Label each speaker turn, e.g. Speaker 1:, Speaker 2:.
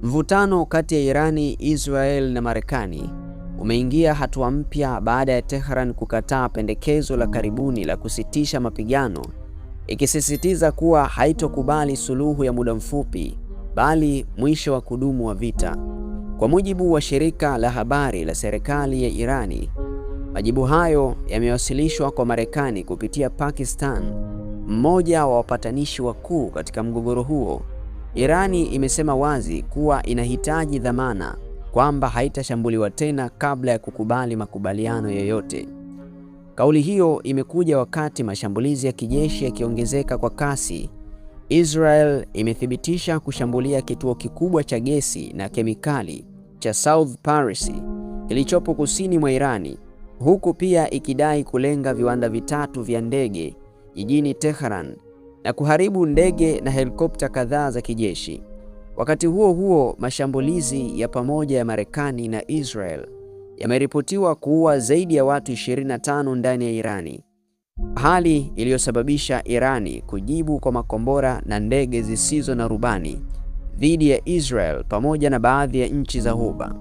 Speaker 1: Mvutano kati ya Irani, Israel na Marekani umeingia hatua mpya baada ya Tehran kukataa pendekezo la karibuni la kusitisha mapigano, ikisisitiza kuwa haitokubali suluhu ya muda mfupi bali mwisho wa kudumu wa vita. Kwa mujibu wa shirika la habari la serikali ya Irani, majibu hayo yamewasilishwa kwa Marekani kupitia Pakistan, mmoja wa wapatanishi wakuu katika mgogoro huo. Irani imesema wazi kuwa inahitaji dhamana kwamba haitashambuliwa tena kabla ya kukubali makubaliano yoyote. Kauli hiyo imekuja wakati mashambulizi ya kijeshi yakiongezeka kwa kasi. Israel imethibitisha kushambulia kituo kikubwa cha gesi na kemikali cha South Paris kilichopo kusini mwa Irani, huku pia ikidai kulenga viwanda vitatu vya ndege jijini Tehran na kuharibu ndege na helikopta kadhaa za kijeshi. Wakati huo huo, mashambulizi ya pamoja ya Marekani na Israel yameripotiwa kuua zaidi ya watu 25 ndani ya Irani, hali iliyosababisha Irani kujibu kwa makombora na ndege zisizo na rubani dhidi ya Israel pamoja na baadhi ya nchi za Ghuba.